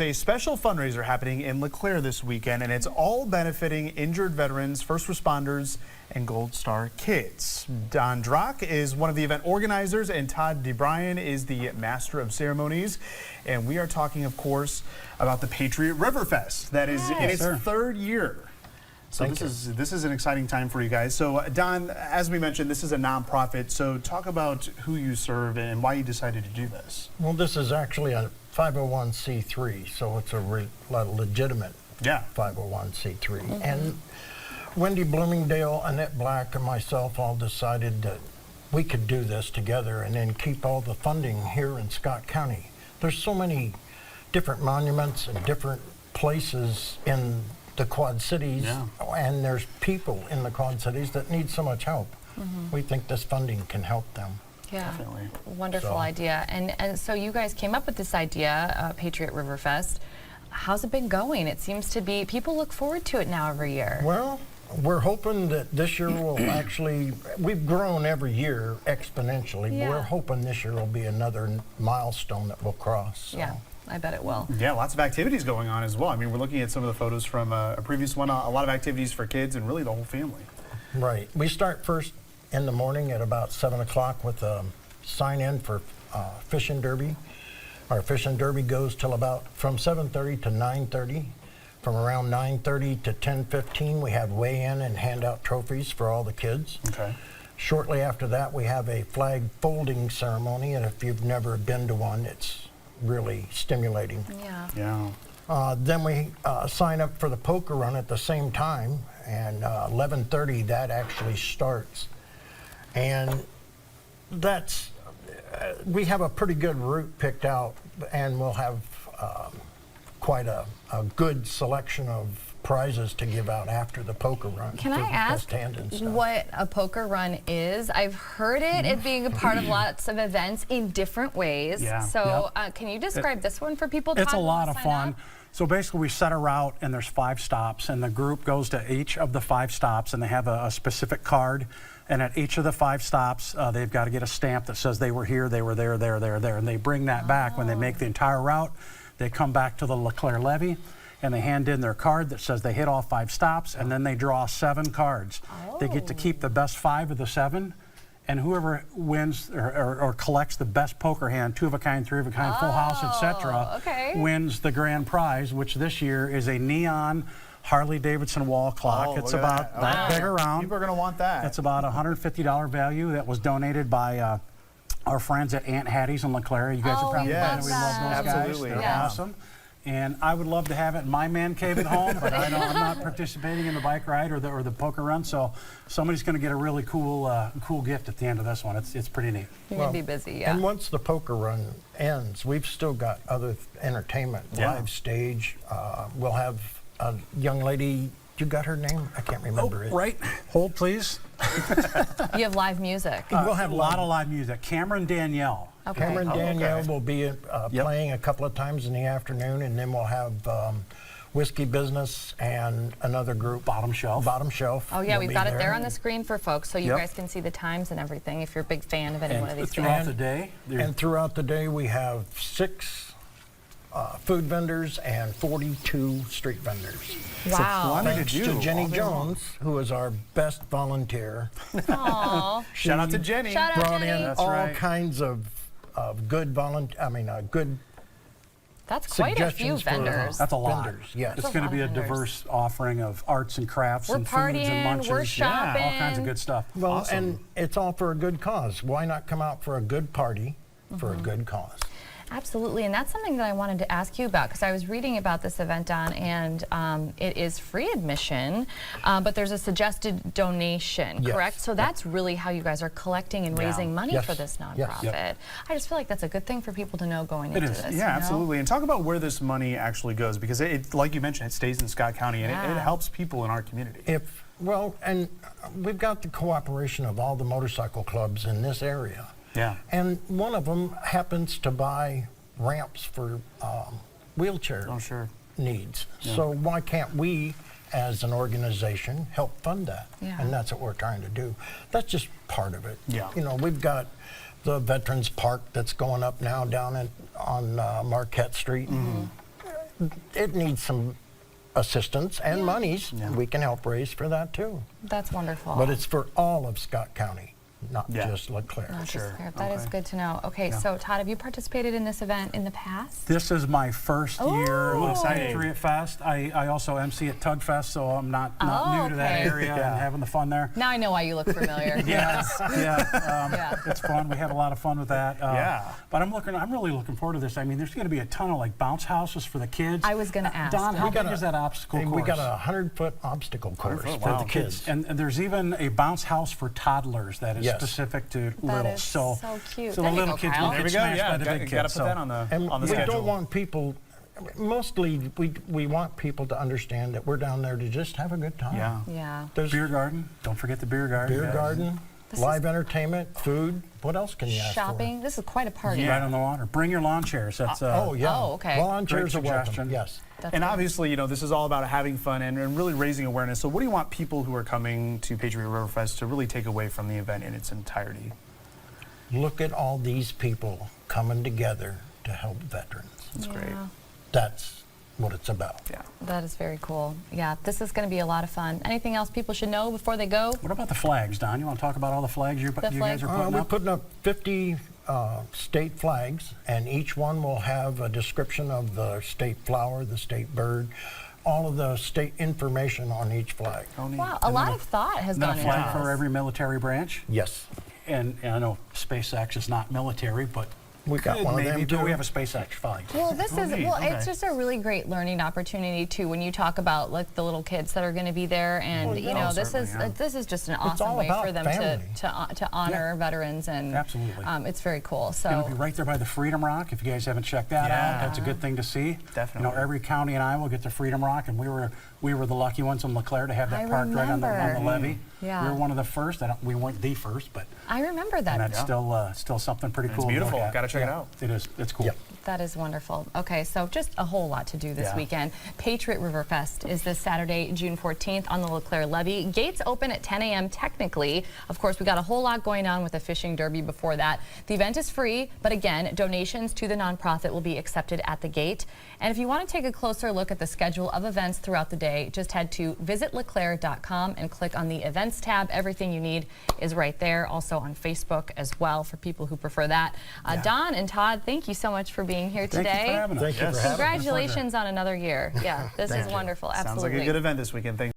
A special fundraiser happening in LeClaire this weekend, and it's all benefiting injured veterans, first responders, and Gold Star kids. Don Drock is one of the event organizers, and Todd DeBryan is the master of ceremonies. And we are talking, of course, about the Patriot River Fest that is in its third year. So this is an exciting time for you guys. So Don, as we mentioned, this is a nonprofit. So talk about who you serve and why you decided to do this. Well, this is actually a 501c3, so it's a legitimate 501c3. And Wendy Bloomingdale, Annette Black, and myself all decided that we could do this together and then keep all the funding here in Scott County. There's so many different monuments and different places in the Quad Cities, and there's people in the Quad Cities that need so much help. We think this funding can help them. Yeah, definitely. Wonderful idea. And so you guys came up with this idea, Patriot River Fest. How's it been going? It seems to be, people look forward to it now every year. Well, we're hoping that this year will actually, we've grown every year exponentially, but we're hoping this year will be another milestone that we'll cross. So. Yeah, I bet it will. Yeah, lots of activities going on as well. I mean, we're looking at some of the photos from a previous one, a lot of activities for kids and really the whole family. Right. We start first in the morning at about 7 o'clock with a sign-in for fishing derby. Our fishing derby goes till about from 7:30 to 9:30. From around 9:30 to 10:15, we have weigh-in and hand out trophies for all the kids. Okay. Shortly after that, we have a flag folding ceremony, and if you've never been to one, it's really stimulating. Then we sign up for the poker run at the same time, and 11:30 that actually starts. And that's, we have a pretty good route picked out, and we'll have quite a good selection of prizes to give out after the poker run. Can I ask what a poker run is? I've heard it being a part of lots of events in different ways. So can you describe this one for people? It's a lot of fun. So basically we set a route and there's 5 stops, and the group goes to each of the 5 stops, and they have a specific card, and at each of the 5 stops they've got to get a stamp that says they were here, they were there, there, and they bring that back when they make the entire route. They come back to the LeClaire Levee and they hand in their card that says they hit all 5 stops, and then they draw 7 cards. They get to keep the best 5 of the 7, and whoever wins or collects the best poker hand, 2 of a kind, 3 of a kind, full house, etc., wins the grand prize, which this year is a neon Harley-Davidson wall clock. It's about that big around. People are going to want that. It's about a $150 value that was donated by our friends at Aunt Hattie's in LeClaire. You guys are probably fans. We love those guys. Absolutely. They're awesome. And I would love to have it in my man cave at home, but I'm not participating in the bike ride or the poker run. So somebody's going to get a really cool cool gift at the end of this one. It's pretty neat. You're going to be busy, And once the poker run ends, we've still got other entertainment, live stage. We'll have a young lady. You got her name? I can't remember it. Right. Hold, please. You have live music. We'll have a lot of live music. Cameron Danielle. Cameron Danielle will be playing a couple of times in the afternoon, and then we'll have Whiskey Business and another group. Bottom Shelf. Oh yeah, we've got it there on the screen for folks, so you guys can see the times and everything if you're a big fan of any one of these throughout the day. And throughout the day, we have 6 food vendors and 42 street vendors. Wow. Thanks to Jenny Jones, who is our best volunteer. Aww. Shout out to Jenny. Shout out Brought Jenny. in all kinds of good good That's quite a few vendors. That's a lot. Vendors, yes. It's going to be a diverse offering of arts and crafts and foods and lunches. We're shopping. All kinds of good stuff. Well, and it's all for a good cause. Why not come out for a good party for a good cause? Absolutely, and that's something that I wanted to ask you about, because I was reading about this event, Don, and it is free admission, but there's a suggested donation, correct? So that's really how you guys are collecting and raising money for this nonprofit. I just feel like that's a good thing for people to know going into this. Yeah, absolutely. And talk about where this money actually goes, because it, like you mentioned, it stays in Scott County, and it helps people in our community. Well, and we've got the cooperation of all the motorcycle clubs in this area. And one of them happens to buy ramps for wheelchair needs. So why can't we, as an organization, help fund that? And that's what we're trying to do. That's just part of it. You know, we've got the Veterans Park that's going up now down on Marquette Street. it needs some assistance and monies. We can help raise for that too. That's wonderful. But it's for all of Scott County, not just LeClaire. Not just LeClaire. That is good to know. Okay, so Todd, have you participated in this event in the past? This is my first year Oh. at Patriot Fest. I also MC at Tug Fest, so I'm not new to that area and having the fun there. Now I know why you look familiar. It's fun. We have a lot of fun with that. But I'm really looking forward to this. I mean, there's going to be a ton of like bounce houses for the kids. I was going to ask. Don, how big is that obstacle course? We got a 100-foot obstacle course for the kids. And there's even a bounce house for toddlers that is specific to That little. is so cute. So the little kids will get smashed by the big kids. Got to put that on the And we schedule. don't want people, mostly we want people to understand that we're down there to just have a good time. Yeah. There's Beer garden. Don't forget the beer garden. beer garden, live entertainment, food. What else can you ask for? Shopping. This is quite a party. Right on the water. Bring your lawn chairs. That's Oh, yeah. Oh, okay. Lawn chairs are Great welcome, suggestion. yes. That's And good. obviously, you know, this is all about having fun and really raising awareness. So what do you want people who are coming to Patriot Riverfest to really take away from the event in its entirety? Look at all these people coming together to help veterans. That's great. That's what it's about. Yeah. That is very cool. Yeah, this is going to be a lot of fun. Anything else people should know before they go? What about the flags, Don? You want to talk about all the flags you guys are putting We're up? putting up 50 state flags, and each one will have a description of the state flower, the state bird, all of the state information on each flag. Wow, a lot of thought has Then gone a into flag this. for every military branch. Yes. And I know SpaceX is not military, but We got one of them too. We have a SpaceX flag. Well, this is neat. it's Okay. just a really great learning opportunity too. When you talk about like the little kids that are going to be there, and you know, this is just an awesome all way about for them family. to honor veterans, and Absolutely. It's very cool. It's going to So be right there by the Freedom Rock. If you guys haven't checked that out, that's a good thing to see. Definitely. You know, every county in Iowa gets a Freedom Rock, and we were the lucky ones in LeClaire to have that I parked right on the remember. levee. Yeah. We were one of the first. We weren't the first, but I remember that. and that's still something pretty cool. It's to look beautiful. at. Got to check it out. It is. It's cool. Yep. That is wonderful. Okay, so just a whole lot to do this weekend. Patriot Riverfest is this Saturday, June 14th on the LeClaire Levee. Gates open at 10 a.m. technically. Of course, we got a whole lot going on with a fishing derby before that. The event is free, but again, donations to the nonprofit will be accepted at the gate. And if you want to take a closer look at the schedule of events throughout the day, just head to visitleclaire.com and click on the events tab. Everything you need is right there. Also on Facebook as well for people who prefer that. Don and Todd, thank you so much for being here today. Thank you for having us. Thank you for having us. Congratulations on another year. Yeah, this is wonderful. Absolutely. Sounds like a good event this weekend. Thanks.